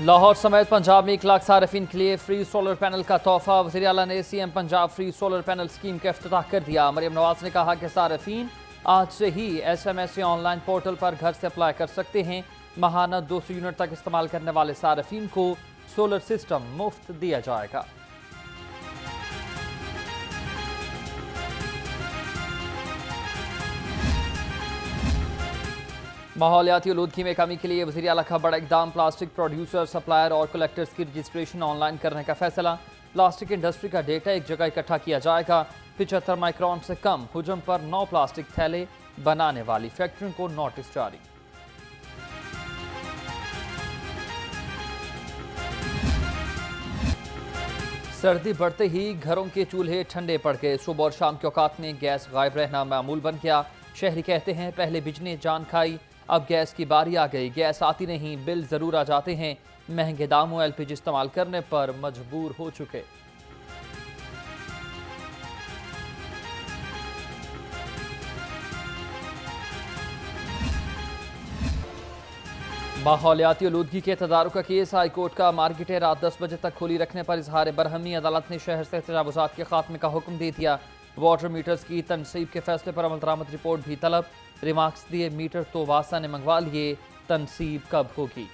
लाहौर समेत पंजाब में 1 लाख सार्फिन के लिए फ्री सोलर पैनल का तोहफा। वज़ीर आला ने CM Punjab free solar panel scheme का इफ्तिताह कर दिया। मरियम नवाज ने कहा कि सार्फिन आज से ही SMS या ऑनलाइन पोर्टल पर घर से अप्लाई कर सकते हैं। माहाना 200 यूनिट तक इस्तेमाल करने वाले सार्फिन को सोलर सिस्टम मुफ्त दिया जाएगा। माहौलियाती आलूदगी में कमी के लिए वज़ीर आला का बड़ा इक़दाम। प्लास्टिक प्रोड्यूसर, सप्लायर और कलेक्टर्स की रजिस्ट्रेशन ऑनलाइन करने का फैसला। प्लास्टिक इंडस्ट्री का डेटा एक जगह इकट्ठा किया जाएगा। 75 माइक्रॉन से कम हुजम पर 9 प्लास्टिक थैले बनाने वाली फैक्ट्रियों को नोटिस जारी। सर्दी बढ़ते ही घरों के चूल्हे ठंडे पड़ गए। सुबह और शाम के औकात में गैस गायब रहना मामूल बन गया। शहरी कहते हैं पहले बिजली जान खाई, अब गैस की बारी आ गई। गैस आती नहीं, बिल जरूर आ जाते हैं। महंगे दामों LPG इस्तेमाल करने पर मजबूर हो चुके। माहौलियाती आलूदगी के तदारुक का केस। हाई कोर्ट का मार्केटें रात 10 बजे तक खुली रखने पर इजहार बरहमी। अदालत ने शहर से तजावुजात के खात्मे का हुक्म दे दिया। वाटर मीटर्स की तनसीब के फैसले पर अमल दरामद रिपोर्ट भी तलब। रिमार्क्स दिए मीटर तो वासा ने मंगवा लिए, तनसीब कब होगी।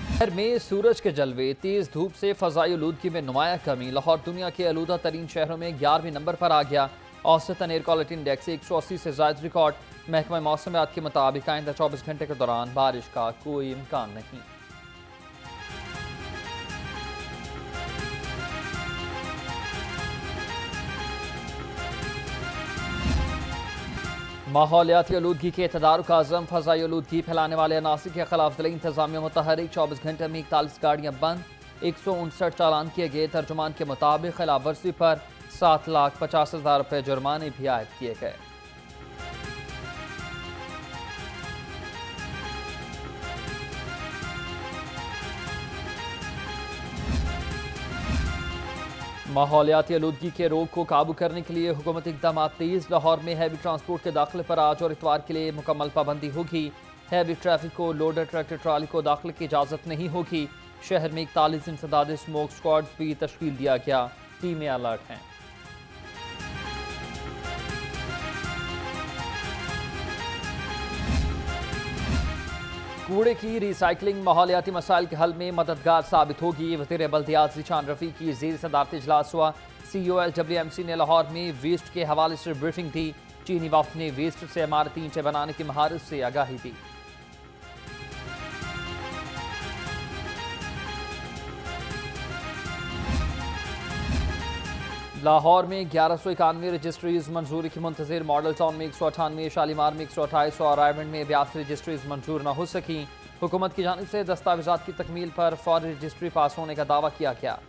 शहर में सूरज के जलवे, तेज धूप से फजाई आलूदगी में नुमाया कमी। लाहौर दुनिया के आलूदा तरीन शहरों में 11वें नंबर पर आ गया। औसतन एयर क्वालिटी इंडेक्स 180 से जायद रिकॉर्ड। महकमा मौसमियात के मुताबिक आइंदा 24 घंटे के दौरान बारिश का कोई इम्कान नहीं। माहौलियाती आलूदगी के तदारुक आज़म। फजाई आलूदगी फैलाने वाले अनासिर के खिलाफ जिला इंतजामिया मुतहरिक। 24 घंटे में 41 गाड़ियां बंद, 159 चालान किए गए। तर्जुमान के मुताबिक खिलाफ वर्जी पर 7,50,000 रुपये जुर्माने भी आयद किए गए। माहौलियाती आलूदगी के रोग को काबू करने के लिए हुकूमती इक़दाम तेज। लाहौर में हैवी ट्रांसपोर्ट के दाखिले पर आज और इतवार के लिए मुकम्मल पाबंदी होगी। हैवी ट्रैफिक को, लोडर ट्रैक्टर ट्राली को दाखिले की इजाज़त नहीं होगी। शहर में 41 इंसदाद स्मोक स्क्वाड भी तश्कील दिया गया। टीमें अलर्ट हैं। कूड़े की रिसाइकलिंग माहौलियाती मसाइल के हल में मददगार साबित होगी। वज़ीर बल्दियात ज़ीशान रफ़ी की ज़ेर सदारत इजलास हुआ। COLWMC ने लाहौर में वेस्ट के हवाले से ब्रीफिंग दी। चीनी वफ़द ने वेस्ट से इमारती ईंटें बनाने की महारत से आगाही दी। लाहौर में 1191 रजिस्ट्रीज मंजूरी की मुंतज़िर। मॉडल टाउन में 198, शालीमार में 128 और रायमंड में 82 रजिस्ट्रीज मंजूर न हो सकी। हुकूमत की जानिब से दस्तावेजात की तकमील पर फौरी रजिस्ट्री पास होने का दावा किया गया।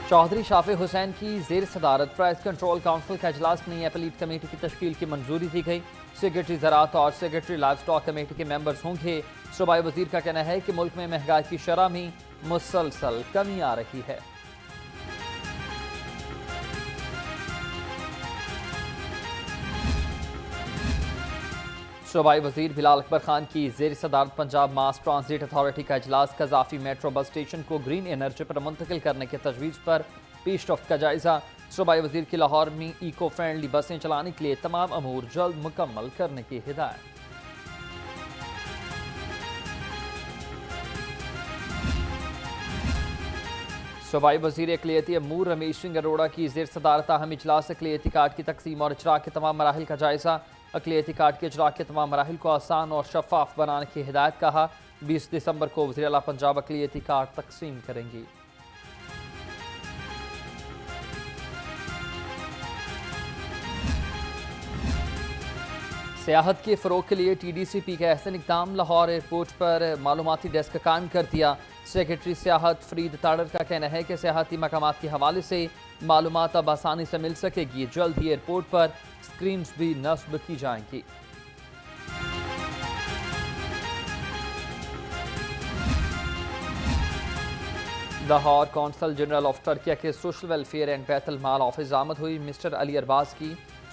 चौधरी शाफे हुसैन की जेर सदारत प्राइस कंट्रोल काउंसिल का इजलास में अपीलीट कमेटी की तश्कील की मंजूरी दी गई। सेक्रेटरी ज़राअत और सेक्रेटरी लाइव स्टॉक कमेटी के मेंबर्स होंगे। सूबाई वजीर का कहना है कि मुल्क में महंगाई की शरह में मुसलसल कमी आ रही है। सूबाई वजीर बिलाल अकबर खान की जेर सदारत पंजाब मास ट्रांजिट अथॉरिटी का इजलास। कजाफी मेट्रो बस स्टेशन को ग्रीन एनर्जी पर मुंतकिल करने के तजवीज़ पर पेशरफ्त का जायजा। सूबाई वजीर की लाहौर में इको फ्रेंडली बसें चलाने के लिए तमाम अमूर जल्द मुकम्मल करने की हिदायत। सूबाई वजीर अक़लियती अमूर रमेश सिंह अरोड़ा की जेर सदारत अहम इजलास। अक़लियती कार्ड की तकसीम और इजरा के तमाम मराहिल का जायजा। अक़लियती कार्ड के इजरा के तमाम मराहिल को आसान और शफाफ बनाने की हिदायत। कहा 20 दिसंबर को वज़ीर आला पंजाब अक़लियती कार्ड तकसीम करेंगी। सियाहत के फ़रोग के लिए TDCP का अहसन इक़दाम। लाहौर एयरपोर्ट पर मालूमाती डेस्क कायम कर दिया। सेक्रेटरी सियाहत फरीद ताड़र का कहना है कि सियाहती मकामात के हवाले से मालूमात अब आसानी से मिल सकेगी। जल्द ही एयरपोर्ट पर स्क्रीन भी नस्ब की जाएंगी। Lahore consul general of Turkiye के सोशल वेलफेयर एंड बैतुल माल ऑफिस आमद हुई। मिस्टर अली अरबाज की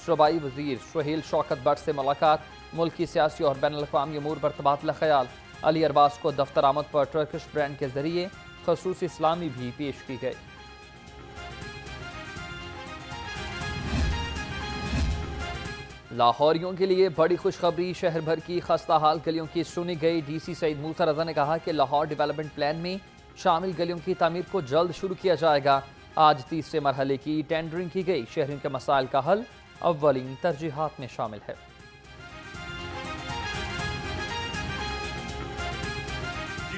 शोबाई वजीर सुहेल शौकत भट्ट से मुलाकात। मुल्क की सियासी और बैन अल-अक़वामी अमूर पर तबादला ख्याल। अली अरबाज को दफ्तर आमद पर टर्किश ब्रांड के जरिए खसूसी इस्लामी भी पेश की गई। लाहौरियों के लिए बड़ी खुशखबरी, शहर भर की खस्ता हाल गलियों की सुनी गई। डीसी सईद मूसा रजा ने कहा कि लाहौर डेवलपमेंट प्लान में शामिल गलियों की तामीर को जल्द शुरू किया जाएगा। आज तीसरे मरहले की टेंडरिंग की गई। शहरियों के मसाइल का हल अव्वलीन तरजीहात में शामिल है।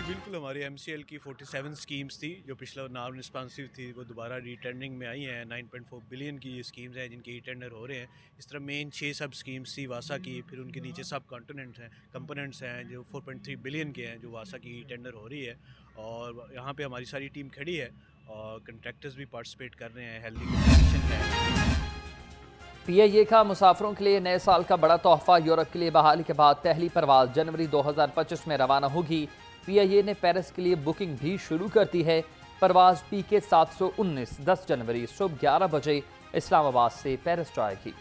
बिल्कुल, हमारी MCL की 47 स्कीम्स थी जो पिछला नॉन रिस्पॉन्सिव थी, वो दोबारा रीटेंडरिंग में आई हैं। 9.4 बिलियन की ये स्कीम्स हैं जिनके रीटेंडर हो रहे हैं। इस तरह मेन 6 सब स्कीम्स थी वासा की, फिर उनके नीचे सब कंपोनेंट्स हैं जो 4.3 बिलियन के हैं जो वासा की टेंडर हो रही है। और यहाँ पे हमारी सारी टीम खड़ी है और कंट्रैक्टर्स भी पार्टिसिपेट कर रहे हैं। हेल्दी कंपटीशन है। PIA का मुसाफिरों के लिए नए साल का बड़ा तोहफा। यूरोप के लिए बहाली के बाद पहली परवाज जनवरी 2025 में रवाना होगी। PIA ने पेरिस के लिए बुकिंग भी शुरू कर दी है। परवाज PK 719 10 जनवरी सुबह 11 बजे इस्लामाबाद से पेरिस जाएगी।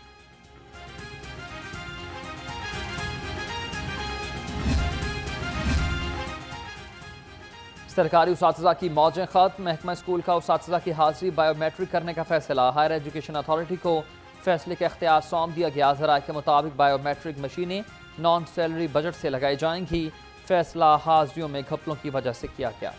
सरकारी उसातिज़ा की मौजें खत्म। महकमा स्कूल का उसातिज़ा की हाजिरी बायोमेट्रिक करने का फैसला। हायर एजुकेशन अथॉरिटी को फैसले का इख्तियार सौंप दिया गया। ज़राए के मुताबिक बायोमेट्रिक मशीनें नॉन सैलरी बजट से लगाई जाएंगी। फैसला हाजिरियों में घपलों की वजह से किया गया।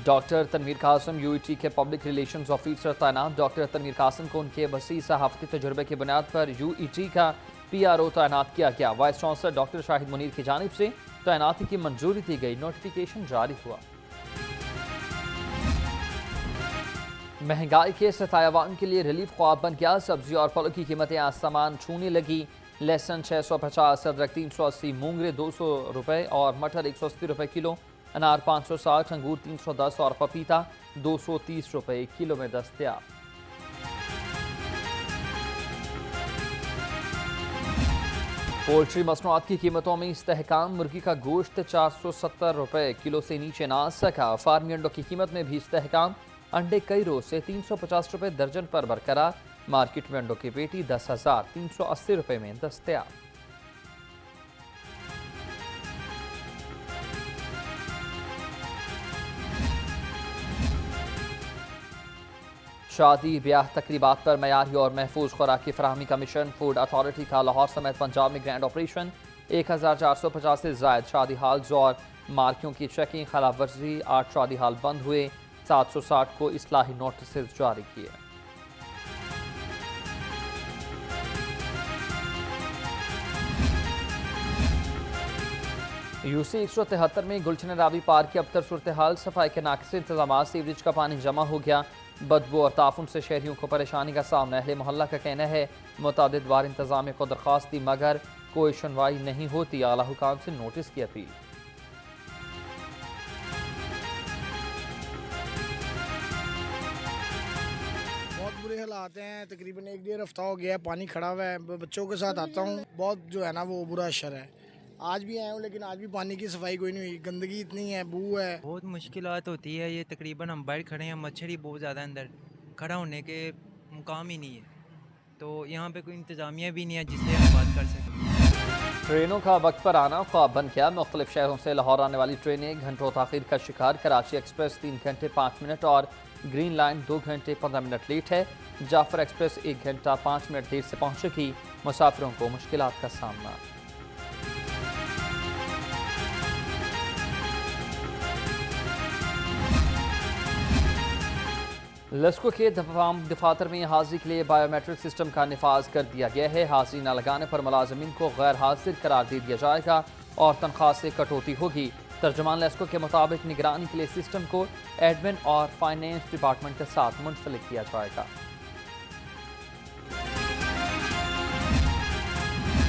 डॉक्टर तनवीर कासिम UET के पब्लिक रिलेशंस ऑफिसर तैनात। डॉक्टर तनवीर कासिम को उनके वसी सहाफ़ती तजुर्बे की बुनियाद पर UET का PRO तैनात किया गया। Vice chancellor doctor Shahid Munir की जानिब से तैनाती की मंजूरी दी गई। नोटिफिकेशन जारी हुआ। महंगाई के सतायावान के लिए रिलीफ ख्वाब बन गया। सब्जी और फलों की कीमतें आसमान छूने लगी। लहसुन 650, अदरक 380, मूंगरे 200 रुपये और मटर 180 रुपये किलो। अनार 560, अंगूर 310 और पपीता 230 रुपये किलो में दस्तयाब। पोल्ट्री मसनूआत की कीमतों में इस्तेहकाम। मुर्गी का गोश्त 470 रुपये किलो से नीचे ना आ सका। फार्मी अंडों की कीमत में भी इस्तेहकाम। अंडे कई रोज से 350 रुपये दर्जन पर बरकरार। मार्केट में अंडों की पेटी 10,380 रुपये में दस्तयाब। शादी ब्याह तकरीबात पर मयारी और महफूज खुराक की फराहमी का मिशन। फूड अथॉरिटी का लाहौर समेत पंजाब में ग्रैंड ऑपरेशन। 1450 से जायद शादी हाल्स और मार्कियों की चेकिंग। खिलाफ वर्जी 8 शादी हाल बंद हुए। 760 को इस्लाही नोटिस जारी किए। UC 173 में गुलशन रावी पार्क की अबतर सूरत हाल। सफाई के नाक़िस इंतजाम, सीवरेज का पानी जमा हो गया। बदबू और ताफुन से शहरियों को परेशानी का सामना। अहले मोहल्ला का कहना है मुतादिद बार इंतजामिया को दरख्वास्त दी मगर कोई सुनवाई नहीं होती। आला हुकाम से नोटिस की अपील। बहुत बुरे हालात हैं। तकरीबन 1-1.5 हफ्ता हो गया पानी खड़ा हुआ है। बच्चों के साथ आता हूँ, बहुत जो है ना वो बुरा असर है। आज भी आया हूँ लेकिन आज भी पानी की सफाई कोई नहीं हुई। गंदगी इतनी है, बू है, बहुत मुश्किलात होती है। ये तकरीबन हम बाहर खड़े हैं, मच्छर ही बहुत ज़्यादा अंदर, खड़ा होने के मुकाम ही नहीं है। तो यहाँ पे कोई इंतज़ामिया भी नहीं है जिससे हम बात कर सकें। ट्रेनों का वक्त पर आना ख्वाब बन गया। मुख्तलिफ शहरों से लाहौर आने वाली ट्रेनें घंटों ताखीर का शिकार। कराची एक्सप्रेस 3 घंटे 5 मिनट और ग्रीन लाइन 2 घंटे 15 मिनट लेट है। जाफर एक्सप्रेस 1 घंटा 5 मिनट देर से पहुंचेगी। मुसाफिरों को मुश्किलात का सामना। लस्को के दफातर में हाजिरी के लिए बायोमेट्रिक सिस्टम का निफाज कर दिया गया है। हाजिरी न लगाने पर मुलाजमीन को गैर हाजिर करार दे दिया जाएगा और तनख्वाह से कटौती होगी। तर्जुमान लेस्को के मुताबिक निगरानी के लिए सिस्टम को एडमिन और फाइनेंस डिपार्टमेंट के साथ मुंसलिक किया जाएगा।